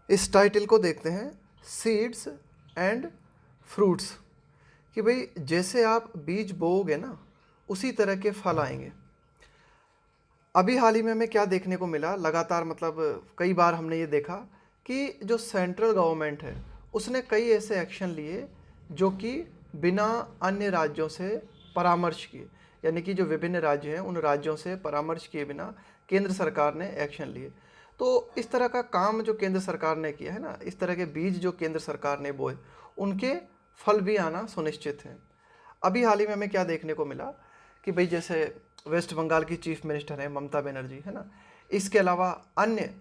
इस टाइटल को देखते हैं, सीड्स एंड फ्रूट्स, कि भाई जैसे आप बीज बोओगे ना उसी तरह के फल आएंगे। अभी हाल ही में हमें क्या देखने को मिला, लगातार मतलब कई बार हमने ये देखा कि जो सेंट्रल गवर्नमेंट है उसने कई ऐसे एक्शन लिए जो कि बिना अन्य राज्यों से परामर्श किए, यानी कि जो विभिन्न राज्य हैं उन राज्यों से परामर्श किए बिना केंद्र सरकार ने एक्शन लिए। तो इस तरह का काम जो केंद्र सरकार ने किया है ना, इस तरह के बीज जो केंद्र सरकार ने बोए उनके फल भी आना सुनिश्चित है। अभी हाल ही में हमें क्या देखने को मिला कि भाई जैसे वेस्ट बंगाल की चीफ मिनिस्टर है ममता बनर्जी, है ना, इसके अलावा अन्य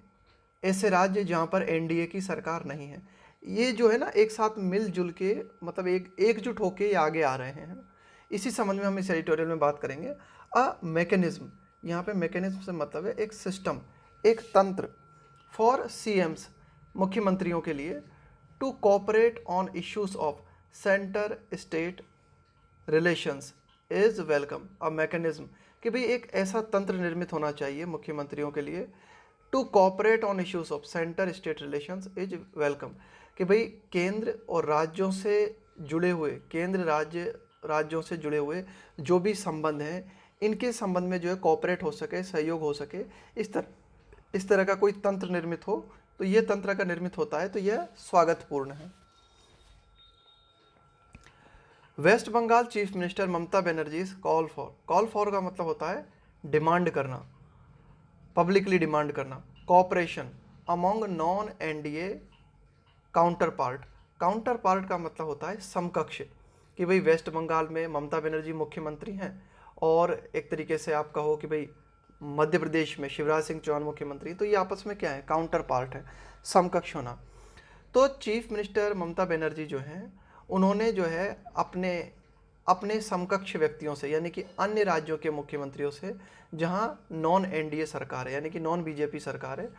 ऐसे राज्य जहाँ पर एनडीए की सरकार नहीं है, ये जो है ना एक साथ मिलजुल के मतलब एकजुट होके ये आगे आ रहे हैं, है ना। इसी संबंध में हम इस एडिटोरियल में बात करेंगे। मैकेनिज्म, यहाँ पे मैकेनिज्म से मतलब है एक सिस्टम, एक तंत्र फॉर सीएम्स, मुख्यमंत्रियों के लिए, to cooperate on issues of centre state relations is welcome. A mechanism, कि भाई एक ऐसा तंत्र निर्मित होना चाहिए मुख्यमंत्रियों के लिए, to cooperate on issues of centre state relations is welcome, कि भाई केंद्र और राज्यों से जुड़े हुए, केंद्र राज्यों से जुड़े हुए जो भी संबंध हैं इनके संबंध में जो है कोऑपरेट हो सके, सहयोग हो सके, इस तरह का कोई तंत्र निर्मित हो, तो ये तंत्र अगर निर्मित होता है तो यह स्वागतपूर्ण है। West Bengal chief minister Mamata Banerjee call for का मतलब होता है डिमांड करना, पब्लिकली डिमांड करना, cooperation among non NDA counterpart का मतलब होता है समकक्ष, कि भाई वेस्ट बंगाल में ममता बनर्जी मुख्यमंत्री हैं और एक तरीके से आप कहो कि भाई मध्य प्रदेश में शिवराज सिंह चौहान मुख्यमंत्री, तो ये आपस में क्या है, काउंटर पार्ट है, समकक्ष होना। तो चीफ मिनिस्टर ममता बनर्जी जो हैं उन्होंने जो है अपने अपने समकक्ष व्यक्तियों से, यानी कि अन्य राज्यों के मुख्यमंत्रियों से जहां नॉन एनडीए सरकार है, यानी कि नॉन बीजेपी सरकार है,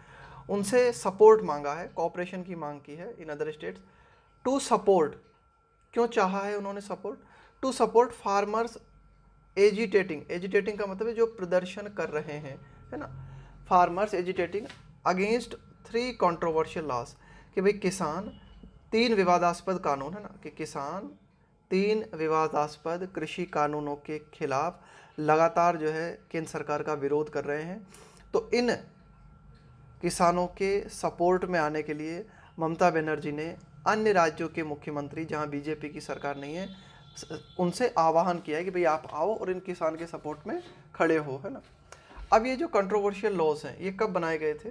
उनसे सपोर्ट मांगा है, कॉपरेशन की मांग की है in other states, to support. क्यों चाहा है उन्होंने support? To support farmers agitating का मतलब है जो प्रदर्शन कर रहे हैं, है ना, farmers agitating against 3 controversial loss, कि भाई किसान 3 विवादास्पद कानून, है ना, कि किसान 3 विवादास्पद कृषि कानूनों के खिलाफ लगातार जो है केंद्र सरकार का विरोध कर रहे हैं। तो इन किसानों के सपोर्ट में आने के लिए ममता बनर्जी ने अन्य राज्यों के मुख्यमंत्री जहां बीजेपी की सरकार नहीं है उनसे आह्वान किया है कि भाई आप आओ और इन किसान के सपोर्ट में खड़े हो, है ना। अब ये जो कंट्रोवर्शियल लॉज हैं ये कब बनाए गए थे?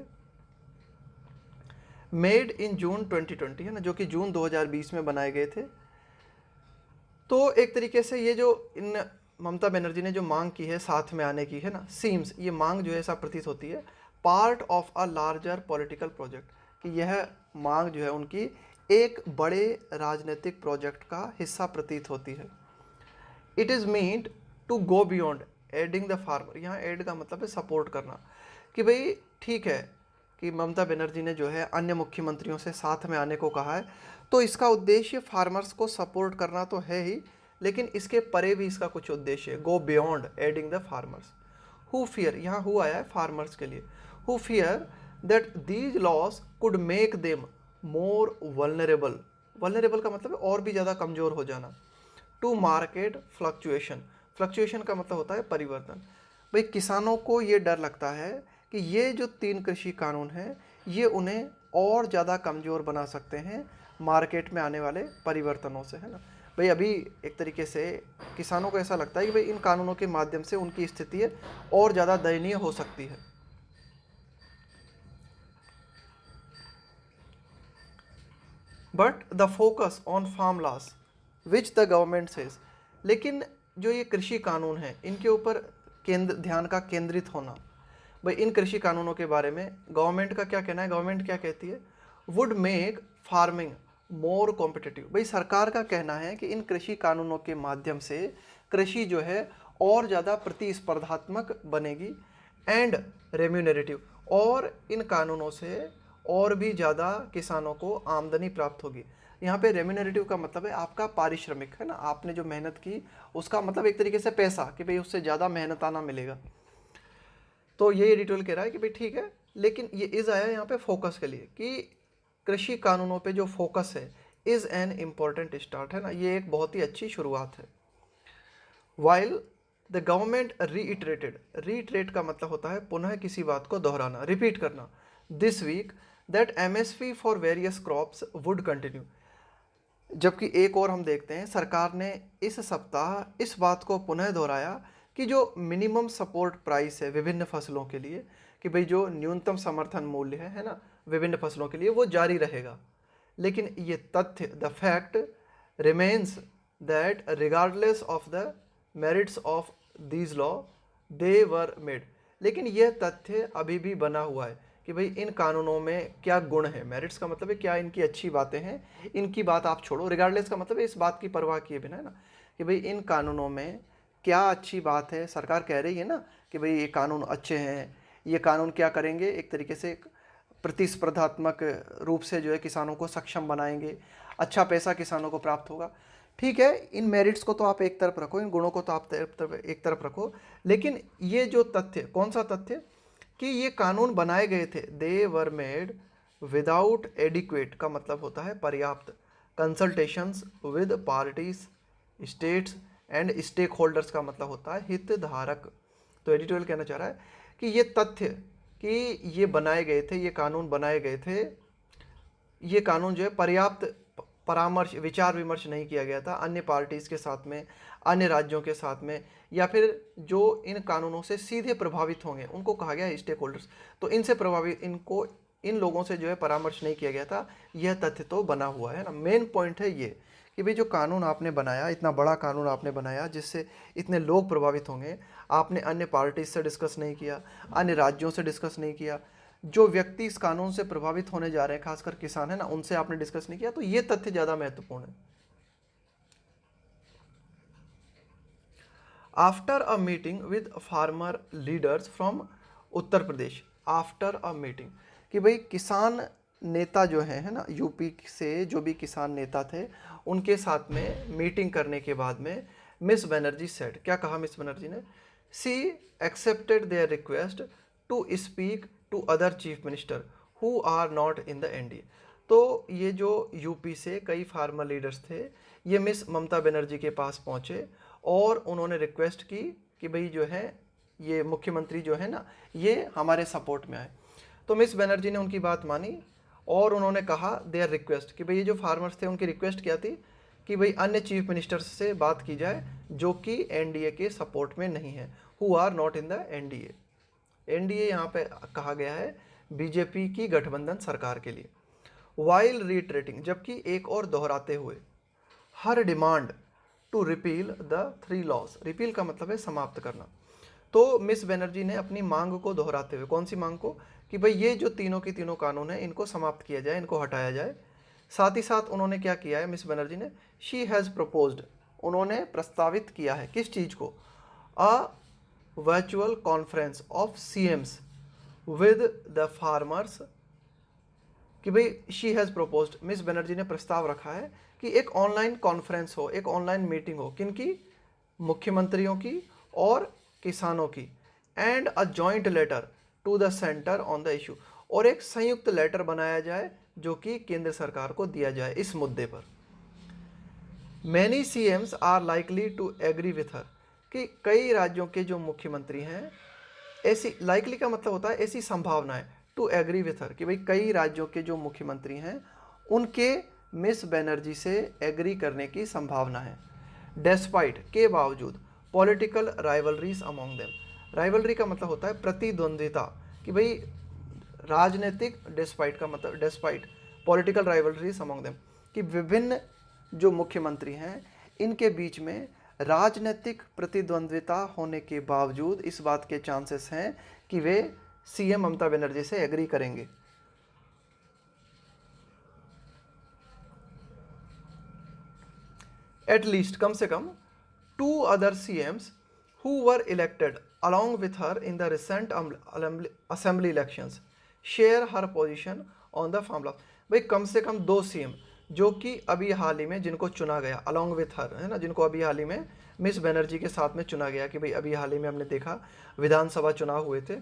मेड इन जून 2020, है ना, जो कि जून 2020 में बनाए गए थे। तो एक तरीके से ये जो इन ममता बनर्जी ने जो मांग की है साथ में आने की, है ना, सीम्स, ये मांग जो है ऐसा प्रतीत होती है part of a larger political project, कि यह मांग जो है उनकी एक बड़े राजनीतिक प्रोजेक्ट का हिस्सा प्रतीत होती है। It is meant to go beyond aiding the farmer, यहाँ एड का मतलब है सपोर्ट करना, कि भाई ठीक है कि ममता बनर्जी ने जो है अन्य मुख्यमंत्रियों से साथ में आने को कहा है, तो इसका उद्देश्य फार्मर्स को सपोर्ट करना तो है ही, लेकिन इसके परे भी इसका कुछ उद्देश्य है, गो beyond aiding the farmers who fear, यहाँ हु आया है फार्मर्स के लिए, who fear that these loss could make them more vulnerable, vulnerable का मतलब है और भी ज़्यादा कमज़ोर हो जाना, टू मार्केट फ्लक्चुएशन का मतलब होता है परिवर्तन। भाई किसानों को ये डर लगता है कि ये जो 3 कृषि कानून हैं ये उन्हें और ज़्यादा कमज़ोर बना सकते हैं मार्केट में आने वाले परिवर्तनों से, है ना। भाई अभी एक तरीके से किसानों को ऐसा लगता है कि भाई इन कानूनों के माध्यम से उनकी स्थिति और ज़्यादा दयनीय हो सकती है। But the focus on farm laws which the government says, लेकिन जो ये कृषि कानून हैं इनके ऊपर ध्यान का केंद्रित होना, भाई इन कृषि कानूनों के बारे में गवर्नमेंट का क्या कहना है, गवर्नमेंट क्या कहती है, would make farming more competitive, भाई सरकार का कहना है कि इन कृषि कानूनों के माध्यम से कृषि जो है और ज़्यादा प्रतिस्पर्धात्मक बनेगी, एंड रेम्यूनरेटिव, और इन कानूनों से और भी ज़्यादा किसानों को आमदनी प्राप्त होगी। यहाँ पे रेम्यूनरेटिव का मतलब है आपका पारिश्रमिक, है ना, आपने जो मेहनत की उसका मतलब एक तरीके से पैसा, कि भाई उससे ज़्यादा मेहनताना मिलेगा। तो ये एडिटोरियल कह रहा है कि भाई ठीक है, लेकिन ये इज आया यहाँ पे फोकस के लिए कि कृषि कानूनों पे जो फोकस है इज़ एन इम्पॉर्टेंट स्टार्ट, है ना, ये एक बहुत ही अच्छी शुरुआत है। वाइल द गवर्नमेंट रीइटरेट का मतलब होता है पुनः किसी बात को दोहराना, रिपीट करना, this week that MSP for various crops would continue. जबकि एक और हम देखते हैं, सरकार ने इस सप्ताह इस बात को पुनः दोहराया कि जो मिनिमम सपोर्ट प्राइस है विभिन्न फसलों के लिए, कि भाई जो न्यूनतम समर्थन मूल्य है ना, विभिन्न फसलों के लिए वो जारी रहेगा। लेकिन ये तथ्य, the fact remains that regardless of the merits of these law they were made, लेकिन यह तथ्य अभी भी बना हुआ है कि भाई इन कानूनों में क्या गुण है। मेरिट्स का मतलब है क्या इनकी अच्छी बातें हैं, इनकी बात आप छोड़ो। रिगार्डलेस का मतलब है इस बात की परवाह किए बिना, है ना, कि भाई इन कानूनों में क्या अच्छी बात है। सरकार कह रही है ना कि भाई ये कानून अच्छे हैं, ये कानून क्या करेंगे, एक तरीके से प्रतिस्पर्धात्मक रूप से जो है किसानों को सक्षम बनाएंगे, अच्छा पैसा किसानों को प्राप्त होगा। ठीक है, इन मेरिट्स को तो आप एक तरफ रखो, इन गुणों को तो आप एक तरफ रखो, लेकिन ये जो तथ्य, कौन सा तथ्य, कि ये कानून बनाए गए थे, they were made without adequate का मतलब होता है पर्याप्त consultations with parties, states and stakeholders का मतलब होता है हितधारक। तो एडिटोरियल कहना चाह रहा है कि ये तथ्य कि ये बनाए गए थे, ये कानून बनाए गए थे, ये कानून जो है पर्याप्त परामर्श, विचार विमर्श नहीं किया गया था अन्य पार्टीज़ के साथ में, अन्य राज्यों के साथ में, या फिर जो इन कानूनों से सीधे प्रभावित होंगे उनको कहा गया है स्टेक होल्डर्स। तो इनसे प्रभावित, इनको, इन लोगों से जो है परामर्श नहीं किया गया था, यह तथ्य तो बना हुआ है ना। मेन पॉइंट है ये कि भाई जो कानून आपने बनाया, इतना बड़ा कानून आपने बनाया जिससे इतने लोग प्रभावित होंगे, आपने अन्य पार्टीज से डिस्कस नहीं किया, अन्य राज्यों से डिस्कस नहीं किया, जो व्यक्ति इस कानून से प्रभावित होने जा रहे हैं खासकर किसान है ना, उनसे आपने डिस्कस नहीं किया। तो ये तथ्य ज़्यादा महत्वपूर्ण है। After a meeting with farmer leaders from Uttar Pradesh, after a meeting, कि भाई किसान नेता जो है ना, यूपी से जो भी किसान नेता थे उनके साथ में मीटिंग करने के बाद में मिस बनर्जी सेड, क्या कहा मिस बनर्जी ने, she accepted their request to speak to other chief minister who are not in the NDA. तो ये जो यूपी से कई फार्मर लीडर्स थे, ये मिस ममता बनर्जी के पास पहुँचे और उन्होंने रिक्वेस्ट की कि भाई जो है ये मुख्यमंत्री जो है ना, ये हमारे सपोर्ट में आए। तो मिस बनर्जी ने उनकी बात मानी और उन्होंने कहा देयर रिक्वेस्ट, कि भाई ये जो फार्मर्स थे उनकी रिक्वेस्ट क्या थी कि भाई अन्य चीफ मिनिस्टर्स से बात की जाए जो कि एनडीए के सपोर्ट में नहीं है, who are not in the NDA. NDA यहाँ पे कहा गया है बीजेपी की गठबंधन सरकार के लिए। वाइल रीट्रेटिंग, जबकि एक और दोहराते हुए, her demand to repeal the 3 laws, repeal का मतलब है समाप्त करना। तो मिस बनर्जी ने अपनी मांग को दोहराते हुए, कौन सी मांग को, कि भाई ये जो तीनों की तीनों कानून है इनको समाप्त किया जाए, इनको हटाया जाए। साथ ही साथ उन्होंने क्या किया है मिस बनर्जी ने, शी हैज़ प्रपोज्ड, उन्होंने प्रस्तावित किया है किस चीज़ को, a virtual conference of CM's with the farmers, कि भाई she has proposed, miss Banerjee ने प्रस्ताव रखा है कि एक ऑनलाइन कॉन्फ्रेंस हो, एक ऑनलाइन मीटिंग हो, किनकी, मुख्यमंत्रियों की और किसानों की, and a joint letter to the centre on the issue, और एक संयुक्त लेटर बनाया जाए जो कि केंद्र सरकार को दिया जाए इस मुद्दे पर। Many CMs are likely to agree with her, कि कई राज्यों के जो मुख्यमंत्री हैं, ऐसी, लाइकली का मतलब होता है ऐसी संभावना है, टू एग्री विथ हर, कि भाई कई राज्यों के जो मुख्यमंत्री हैं उनके मिस बनर्जी से एग्री करने की संभावना है। डेस्पाइट, के बावजूद, political rivalries among them, rivalry का मतलब होता है प्रतिद्वंद्विता, कि भाई राजनीतिक, डेस्पाइट का मतलब, despite political rivalries among them, कि विभिन्न जो मुख्यमंत्री हैं इनके बीच में राजनीतिक प्रतिद्वंद्विता होने के बावजूद इस बात के चांसेस हैं कि वे सीएम ममता बनर्जी से एग्री करेंगे। एट लीस्ट, कम से कम 2 other CM's who were elected along with her in the recent assembly elections share her position on the farm law। भाई कम से कम 2 सीएम जो कि अभी हाल ही में जिनको चुना गया along with her, है ना, जिनको अभी हाल ही में मिस बनर्जी के साथ में चुना गया, कि भाई अभी हाल ही में हमने देखा विधानसभा चुनाव हुए थे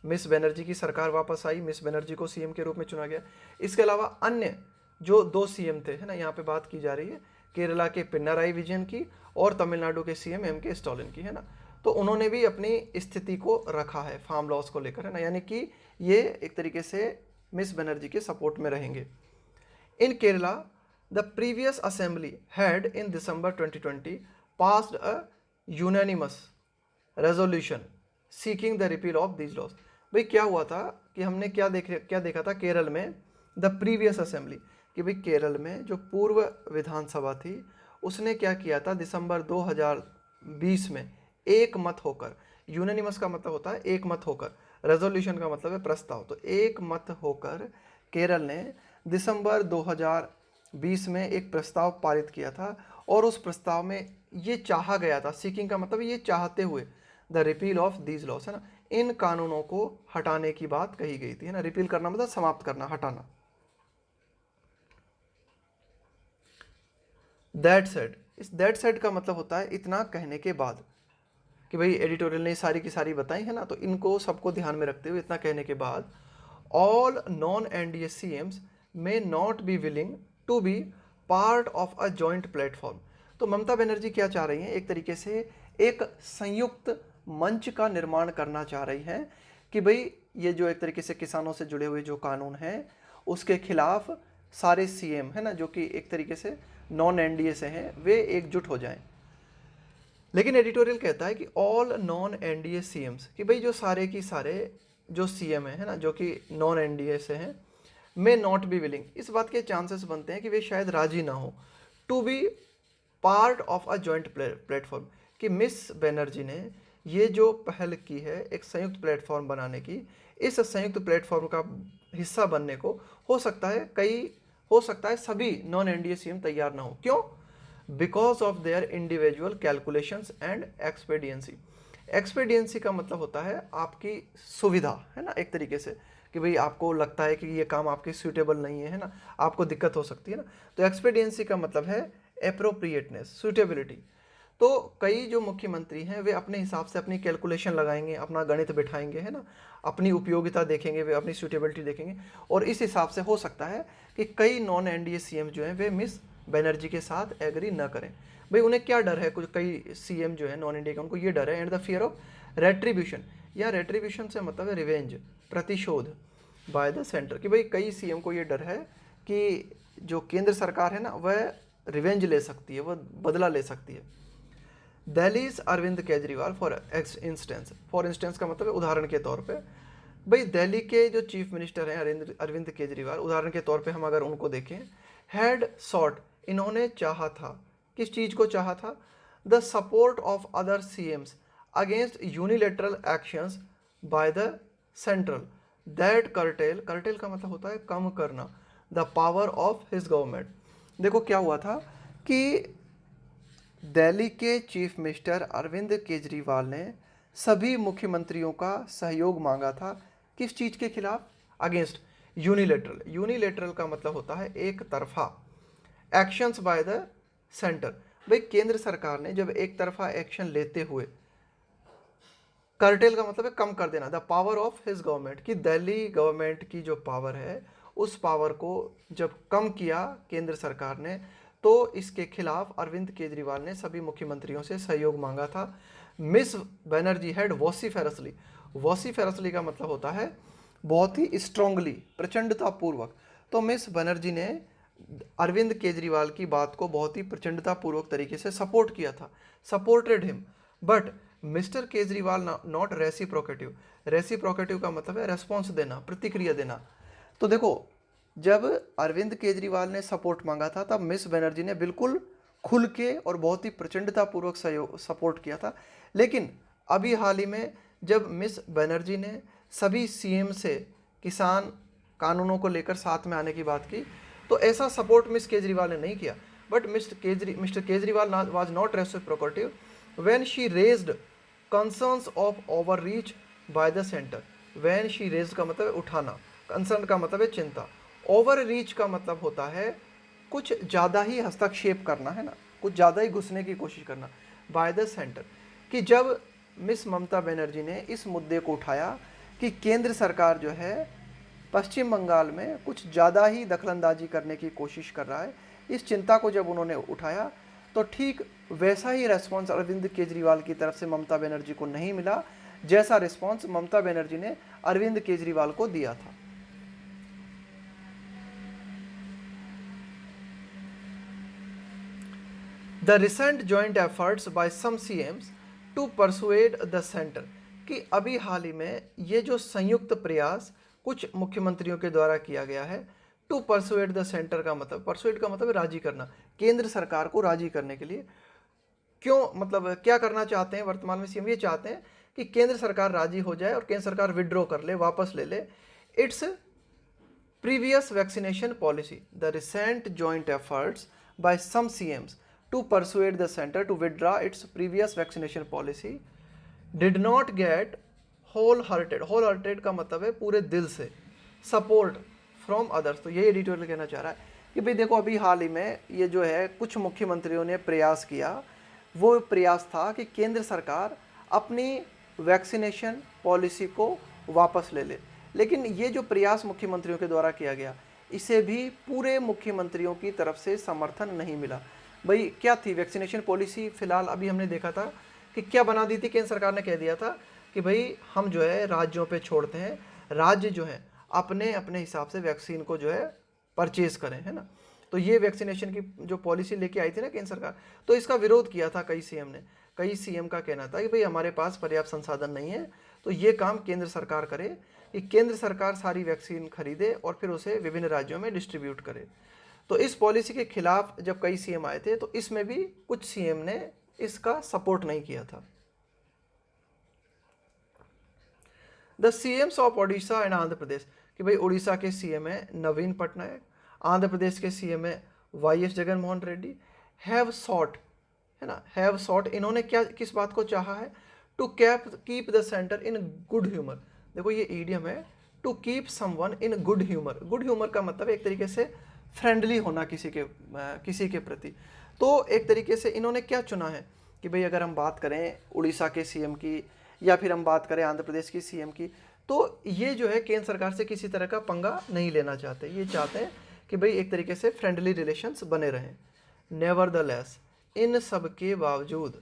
मिस बनर्जी की सरकार वापस आई, मिस बनर्जी को सीएम के रूप में चुना गया। इसके अलावा अन्य जो 2 सीएम थे, है ना, यहाँ पे बात की जा रही है केरला के पिनाराई विजयन की और तमिलनाडु के सीएम एम.के. स्टालिन की, है ना। तो उन्होंने भी अपनी स्थिति को रखा है फार्म लॉस को लेकर, है ना, यानी कि ये एक तरीके से मिस बनर्जी के सपोर्ट में रहेंगे। In Kerala the previous assembly had in December 2020 passed a unanimous resolution seeking the repeal of these laws. भाई क्या हुआ था कि हमने क्या देखा था केरल में, द प्रीवियस असेंबली, कि भाई केरल में जो पूर्व विधानसभा थी उसने क्या किया था दिसंबर 2020 में एक मत होकर, यूनानिमस का मतलब होता है एक मत होकर, रेजोल्यूशन का मतलब है प्रस्ताव, तो एक मत होकर केरल ने दिसंबर 2020 में एक प्रस्ताव पारित किया था और उस प्रस्ताव में ये चाहा गया था, सीकिंग का मतलब ये चाहते हुए, the repeal of these loss, है ना, इन कानूनों को हटाने की बात कही गई थी, है ना। रिपील करना मतलब समाप्त करना, हटाना। दैट सेड, इस दैट सेड का मतलब होता है इतना कहने के बाद, कि भाई एडिटोरियल ने सारी की सारी बताई, है ना, तो इनको सबको ध्यान में रखते हुए इतना कहने के बाद all non NDA CMs may not be willing to be part of a joint platform. तो ममता बनर्जी क्या चाह रही हैं, एक तरीके से एक संयुक्त मंच का निर्माण करना चाह रही हैं कि भाई ये जो एक तरीके से किसानों से जुड़े हुए जो कानून हैं उसके खिलाफ सारे सीएम, है ना, जो कि एक तरीके से नॉन एनडीए से हैं, वे एकजुट हो जाएं। लेकिन एडिटोरियल कहता है कि ऑल नॉन एनडीए सीएम्स, कि भाई जो सारे की सारे जो सीएम है ना, जो कि नॉन एनडीए से हैं, मे नॉट बी विलिंग, इस बात के चांसेस बनते हैं कि वे शायद राजी ना हो, to be part of a joint platform, कि मिस बनर्जी ने ये जो पहल की है एक संयुक्त प्लेटफॉर्म बनाने की, इस संयुक्त प्लेटफॉर्म का हिस्सा बनने को हो सकता है सभी नॉन एनडीए सीएम तैयार ना हो। क्यों? Because of their individual calculations and expediency. Expediency का मतलब होता है आपकी सुविधा, है ना, एक तरीके से कि भाई आपको लगता है कि ये काम आपके सूटेबल नहीं है ना, आपको दिक्कत हो सकती है ना। तो एक्सपेडियंसी का मतलब है एप्रोप्रिएटनेस, सूटेबिलिटी। तो कई जो मुख्यमंत्री हैं वे अपने हिसाब से अपनी कैलकुलेशन लगाएंगे, अपना गणित बिठाएंगे, है ना, अपनी उपयोगिता देखेंगे, वे अपनी सूटेबिलिटी देखेंगे, और इस हिसाब से हो सकता है कि कई नॉन एनडीए सीएम जो हैं वे मिस बनर्जी के साथ एग्री न करें। भाई उन्हें क्या डर है, कुछ कई सीएम जो है नॉन इंडिया के, उनको ये डर है, and the fear of retribution, या रेट्रीब्यूशन से मतलब है रिवेंज, प्रतिशोध, बाय द सेंटर, कि भाई कई सीएम को ये डर है कि जो केंद्र सरकार है ना वह रिवेंज ले सकती है, वह बदला ले सकती है। दिल्लीज अरविंद केजरीवाल फॉर इंस्टेंस का मतलब है उदाहरण के तौर पे, भाई दिल्ली के जो चीफ मिनिस्टर हैं अरविंद केजरीवाल, उदाहरण के तौर पे हम अगर उनको देखें, हैड सॉट, इन्होंने चाहा था, किस चीज़ को चाहा था, the support of other CM's against unilateral actions by the central that cartel, cartel का मतलब होता है कम करना, the power of his government. देखो क्या हुआ था कि दिल्ली के चीफ मिनिस्टर अरविंद केजरीवाल ने सभी मुख्यमंत्रियों का सहयोग मांगा था, किस चीज़ के खिलाफ, अगेंस्ट यूनिलेटरल, यूनिलेटरल का मतलब होता है एक तरफा, एक्शंस बाय द सेंटर, भाई केंद्र सरकार ने जब एक तरफा एक्शन लेते हुए, कर्टेल का मतलब है कम कर देना, the power of his government, कि दिल्ली गवर्नमेंट की जो पावर है उस पावर को जब कम किया केंद्र सरकार ने, तो इसके खिलाफ अरविंद केजरीवाल ने सभी मुख्यमंत्रियों से सहयोग मांगा था। मिस बनर्जी हैड वॉसिफेरसली, वॉसिफेरसली का मतलब होता है बहुत ही स्ट्रांगली, प्रचंडतापूर्वक, तो मिस बनर्जी ने अरविंद केजरीवाल की बात को बहुत ही प्रचंडतापूर्वक तरीके से सपोर्ट किया था, supported him, but mister Kejriwal not reciprocative, reciprocative का मतलब है रेस्पॉन्स देना, प्रतिक्रिया देना। तो देखो जब अरविंद केजरीवाल ने सपोर्ट मांगा था तब मिस बनर्जी ने बिल्कुल खुल के और बहुत ही प्रचंडतापूर्वक सपोर्ट किया था, लेकिन अभी हाल ही में जब मिस बनर्जी ने सभी सीएम से किसान कानूनों को लेकर साथ में आने की बात की, तो ऐसा सपोर्ट मिस केजरीवाल ने नहीं किया, but mister Kejriwal was not reciprocative when she raised concerns of over reach by the centre, when she raised का मतलब है उठाना, कंसर्न का मतलब है चिंता, ओवर रीच का मतलब होता है कुछ ज़्यादा ही हस्तक्षेप करना, है ना, कुछ ज़्यादा ही घुसने की कोशिश करना, बाय द सेंटर, कि जब मिस ममता बनर्जी ने इस मुद्दे को उठाया कि केंद्र सरकार जो है पश्चिम बंगाल में कुछ ज़्यादा ही दखलंदाजी करने की कोशिश कर रहा है। इस चिंता को जब उन्होंने उठाया तो ठीक वैसा ही रेस्पॉन्स अरविंद केजरीवाल की तरफ से ममता बनर्जी को नहीं मिला जैसा रिस्पॉन्स ममता बनर्जी ने अरविंद केजरीवाल को दिया था। The recent joint efforts by some CMs to persuade the centre, कि अभी हाल ही में ये जो संयुक्त प्रयास कुछ मुख्यमंत्रियों के द्वारा किया गया है, टू परसुएड द सेंटर का मतलब, परसुएड का मतलब है राजी करना, केंद्र सरकार को राजी करने के लिए। क्यों, मतलब क्या करना चाहते हैं वर्तमान में सीएम? ये चाहते हैं कि केंद्र सरकार राजी हो जाए और केंद्र सरकार विड्रॉ कर ले, वापस ले ले its previous vaccination policy. The recent joint efforts by some CMs to persuade the centre to withdraw its previous vaccination policy did not get wholehearted का मतलब है पूरे दिल से, सपोर्ट फ्रॉम अदर्स। तो ये एडिटोरियल कहना चाह रहा है कि भाई देखो अभी हाल ही में ये जो है कुछ मुख्यमंत्रियों ने प्रयास किया, वो प्रयास था कि केंद्र सरकार अपनी वैक्सीनेशन पॉलिसी को वापस ले ले, लेकिन ये जो प्रयास मुख्यमंत्रियों के द्वारा किया गया इसे भी पूरे मुख्यमंत्रियों की तरफ से समर्थन नहीं मिला। भाई क्या थी वैक्सीनेशन पॉलिसी? फिलहाल अभी हमने देखा था कि क्या बना दी थी, केंद्र सरकार ने कह दिया था कि भाई हम जो है राज्यों पे छोड़ते हैं, राज्य जो है अपने अपने हिसाब से वैक्सीन को जो है परचेज करें, है ना। तो ये वैक्सीनेशन की जो पॉलिसी लेके आई थी ना केंद्र सरकार, तो इसका विरोध किया था कई सीएम ने। कई सीएम का कहना था कि भाई हमारे पास पर्याप्त संसाधन नहीं है, तो ये काम केंद्र सरकार करे कि केंद्र सरकार सारी वैक्सीन खरीदे और फिर उसे विभिन्न राज्यों में डिस्ट्रीब्यूट करे। तो इस पॉलिसी के खिलाफ जब कई सीएम आए थे तो इसमें भी कुछ सीएम ने इसका सपोर्ट नहीं किया था। The CMs of Odisha and Andhra Pradesh, कि भाई उड़ीसा के सीएम है नवीन पटनायक, आंध्र प्रदेश के सीएम है YS Jagan Mohan Reddy, have sought, है ना, हैव सॉट, इन्होंने क्या किस बात को चाहा है? To keep the centre in good humour. देखो ये ईडियम है, to keep someone in good humour. Good humour का मतलब एक तरीके से फ्रेंडली होना किसी के प्रति। तो एक तरीके से इन्होंने क्या चुना है कि भाई अगर हम बात करें उड़ीसा के सीएम की या फिर हम बात करें आंध्र प्रदेश की सीएम की, तो ये जो है केंद्र सरकार से किसी तरह का पंगा नहीं लेना चाहते। ये चाहते हैं कि भाई एक तरीके से फ्रेंडली रिलेशंस बने रहें। नेवरदलेस, इन सब के बावजूद,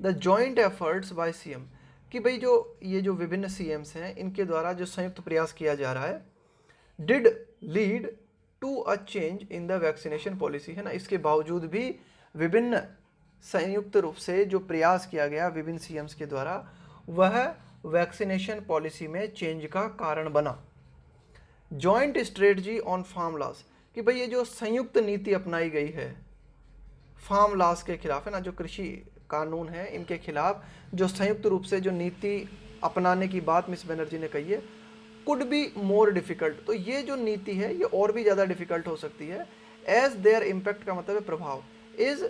the joint efforts by CM, कि भाई ये जो विभिन्न सीएम्स हैं इनके द्वारा जो संयुक्त प्रयास किया जा रहा है, did lead to a change in the vaccination policy, है ना। इसके बावजूद भी विभिन्न संयुक्त रूप से जो प्रयास किया गया विभिन्न सीएम्स के द्वारा, वह वैक्सीनेशन पॉलिसी में चेंज का कारण बना। Joint strategy on farm laws, कि भाई ये जो संयुक्त नीति अपनाई गई है फार्म लॉस के खिलाफ, है ना, जो कृषि कानून है इनके खिलाफ जो संयुक्त रूप से जो नीति अपनाने की बात मिस बनर्जी ने कही है, कुड बी मोर डिफिकल्ट। तो ये जो नीति है ये और भी ज़्यादा डिफिकल्ट हो सकती है। एज देयर इम्पैक्ट का मतलब है प्रभाव, इज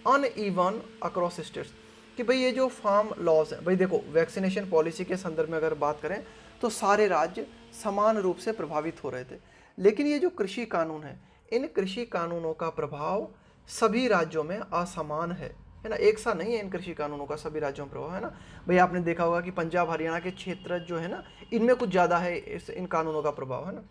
अनइवन अक्रॉस स्टेट्स, कि भाई ये जो फार्म लॉज है, भाई देखो वैक्सीनेशन पॉलिसी के संदर्भ में अगर बात करें तो सारे राज्य समान रूप से प्रभावित हो रहे थे, लेकिन ये जो कृषि कानून है इन कृषि कानूनों का प्रभाव सभी राज्यों में असमान है ना, एक सा नहीं है इन कृषि कानूनों का सभी राज्यों में प्रभाव, है ना। भाई आपने देखा होगा कि पंजाब हरियाणा के क्षेत्र जो है ना इनमें कुछ ज़्यादा है इन कानूनों का प्रभाव, है ना।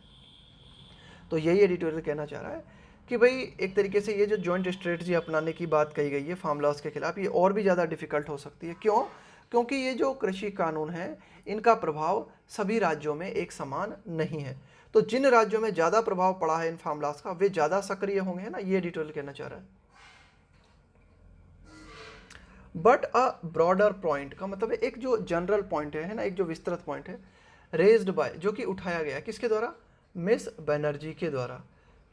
तो यही एडिटोरियल कहना चाह रहा है कि भाई एक तरीके से ये जो जॉइंट स्ट्रेटजी अपनाने की बात कही गई है फार्म लॉस के खिलाफ, ये और भी ज़्यादा डिफिकल्ट हो सकती है। क्यों? क्योंकि ये जो कृषि कानून है इनका प्रभाव सभी राज्यों में एक समान नहीं है। तो जिन राज्यों में ज़्यादा प्रभाव पड़ा है इन फार्म लॉस का वे ज़्यादा सक्रिय होंगे, है ना, ये एडिटोरियल कहना चाह रहा है। बट अ ब्रॉडर पॉइंट का मतलब है एक जो जनरल पॉइंट है ना, एक जो विस्तृत पॉइंट है, रेज्ड बाय, जो कि उठाया गया किसके द्वारा? मिस बनर्जी के द्वारा।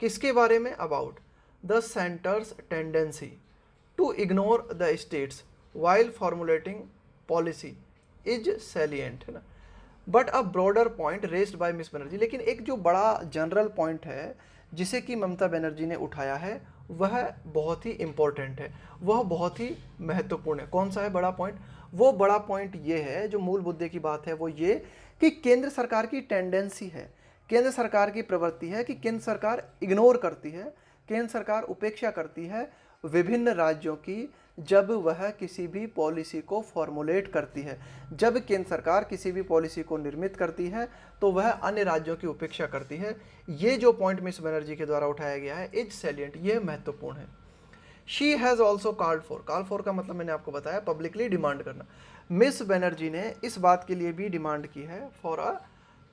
किसके बारे में? About the centre's tendency to ignore the states while formulating policy is salient, है ना। But a broader point raised by miss Banerjee, लेकिन एक जो बड़ा जनरल पॉइंट है जिसे कि ममता बनर्जी ने उठाया है वह बहुत ही इम्पोर्टेंट है, वह बहुत ही महत्वपूर्ण है। कौन सा है बड़ा पॉइंट? वो बड़ा पॉइंट ये है, जो मूल मुद्दे की बात है वो ये कि केंद्र सरकार की टेंडेंसी है, केंद्र सरकार की प्रवृत्ति है कि केंद्र सरकार इग्नोर करती है, केंद्र सरकार उपेक्षा करती है विभिन्न राज्यों की जब वह किसी भी पॉलिसी को फॉर्मुलेट करती है। जब केंद्र सरकार किसी भी पॉलिसी को निर्मित करती है तो वह अन्य राज्यों की उपेक्षा करती है। ये जो पॉइंट मिस बनर्जी के द्वारा उठाया गया है इज सैलिएंट, ये महत्वपूर्ण है। She has also called for का मतलब मैंने आपको बताया पब्लिकली डिमांड करना। मिस बनर्जी ने इस बात के लिए भी डिमांड की है for a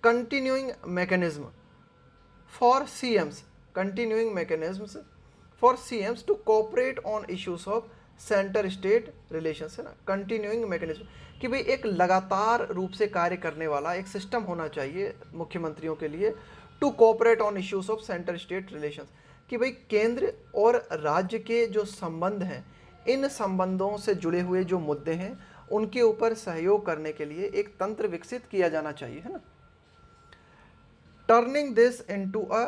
continuing mechanism for CMs, continuing mechanisms for CMs to cooperate on issues of centre state relations, है ना, कंटिन्यूइंग मैकेनिज्म कि भाई एक लगातार रूप से कार्य करने वाला एक सिस्टम होना चाहिए मुख्यमंत्रियों के लिए to cooperate on issues of centre state relations, कि भाई केंद्र और राज्य के जो संबंध हैं इन संबंधों से जुड़े हुए जो मुद्दे हैं उनके ऊपर सहयोग करने के लिए एक तंत्र विकसित किया जाना चाहिए, है ना। Turning this into a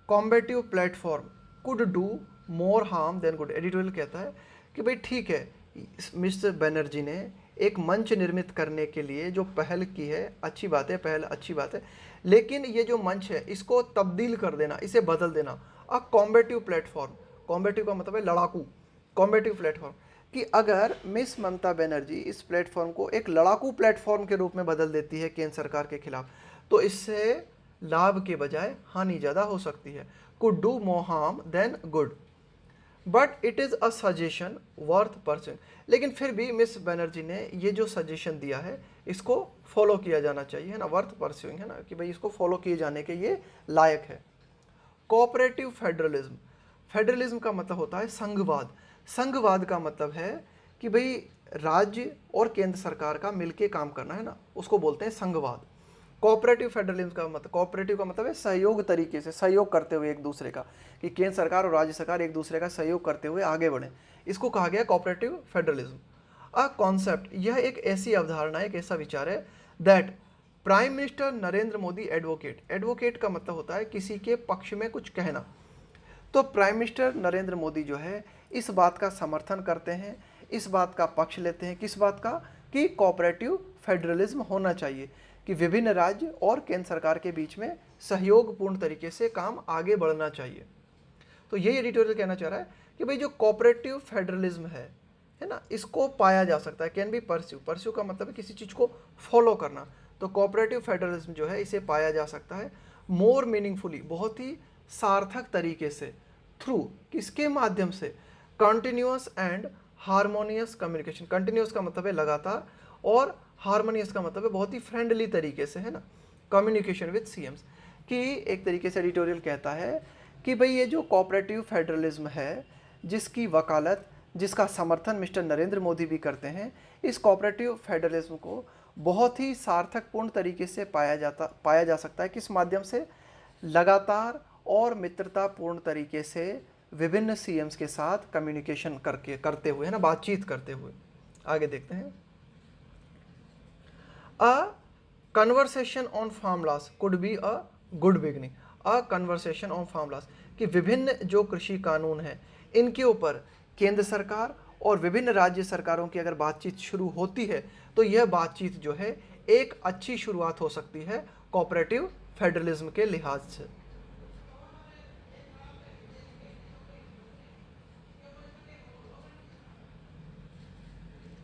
combative platform could do more harm then good. Editorial कहता है कि भाई ठीक है, मिस्टर बनर्जी ने एक मंच निर्मित करने के लिए जो पहल की है अच्छी बात है, पहल अच्छी बात है, लेकिन ये जो मंच है इसको तब्दील कर देना, इसे बदल देना अ कॉम्बेटिव प्लेटफॉर्म, कॉम्बेटिव का मतलब है लड़ाकू, कॉम्बेटिव प्लेटफॉर्म, कि अगर मिस ममता बनर्जी इस प्लेटफॉर्म को एक लड़ाकू प्लेटफॉर्म के रूप में बदल देती है केंद्र सरकार के खिलाफ तो इससे लाभ के बजाय हानि ज़्यादा हो सकती है। Could do more harm then good but it is a suggestion worth pursuing. लेकिन फिर भी मिस बनर्जी ने ये जो सजेशन दिया है इसको फॉलो किया जाना चाहिए, है ना, वर्थ परस्यूइंग, है ना, कि भाई इसको फॉलो किए जाने के ये लायक है। कोऑपरेटिव फेडरलिज्म, फेडरलिज्म का मतलब होता है संघवाद। संघवाद का मतलब है कि भाई राज्य और केंद्र सरकार का मिलके काम करना, है ना, उसको बोलते हैं संघवाद। कोऑपरेटिव फेडरलिज्म का मतलब, कोऑपरेटिव का मतलब है सहयोग तरीके से, सहयोग करते हुए एक दूसरे का, कि केंद्र सरकार और राज्य सरकार एक दूसरे का सहयोग करते हुए आगे बढ़े, इसको कहा गया कोऑपरेटिव फेडरलिज्म। अ कॉन्सेप्ट, यह एक ऐसी अवधारणा है, एक ऐसा विचार है that prime minister Narendra Modi advocate, advocate का मतलब होता है किसी के पक्ष में कुछ कहना, तो प्राइम मिनिस्टर नरेंद्र मोदी जो है इस बात का समर्थन करते हैं, इस बात का पक्ष लेते हैं, किस बात का, कि कोऑपरेटिव फेडरलिज्म होना चाहिए, कि विभिन्न राज्य और केंद्र सरकार के बीच में सहयोगपूर्ण तरीके से काम आगे बढ़ना चाहिए। तो यही एडिटोरियल कहना चाह रहा है कि भाई जो कोऑपरेटिव फेडरलिज्म है ना, इसको पाया जा सकता है, कैन बी परस्यू, परस्यू का मतलब है किसी चीज़ को फॉलो करना, तो कोऑपरेटिव फेडरलिज्म जो है इसे पाया जा सकता है मोर मीनिंगफुली, बहुत ही सार्थक तरीके से, थ्रू, किसके माध्यम से, continuous and harmonious communication. Continuous का मतलब है लगातार और हारमोनियस का मतलब है बहुत ही फ्रेंडली तरीके से, है ना, कम्युनिकेशन विद सीएम्स, कि एक तरीके से एडिटोरियल कहता है कि भाई ये जो कोऑपरेटिव फेडरलिज्म है जिसकी वकालत, जिसका समर्थन मिस्टर नरेंद्र मोदी भी करते हैं, इस कोऑपरेटिव फेडरलिज्म को बहुत ही सार्थकपूर्ण तरीके से पाया जा सकता है, किस माध्यम से, लगातार और मित्रतापूर्ण तरीके से विभिन्न सीएम्स के साथ कम्युनिकेशन करते हुए, है ना, बातचीत करते हुए। आगे देखते हैं। A conversation on farm laws could be a good beginning. A conversation on farm laws, कि विभिन्न जो कृषि कानून हैं इनके ऊपर केंद्र सरकार और विभिन्न राज्य सरकारों की अगर बातचीत शुरू होती है तो यह बातचीत जो है एक अच्छी शुरुआत हो सकती है कोऑपरेटिव फेडरलिज्म के लिहाज से।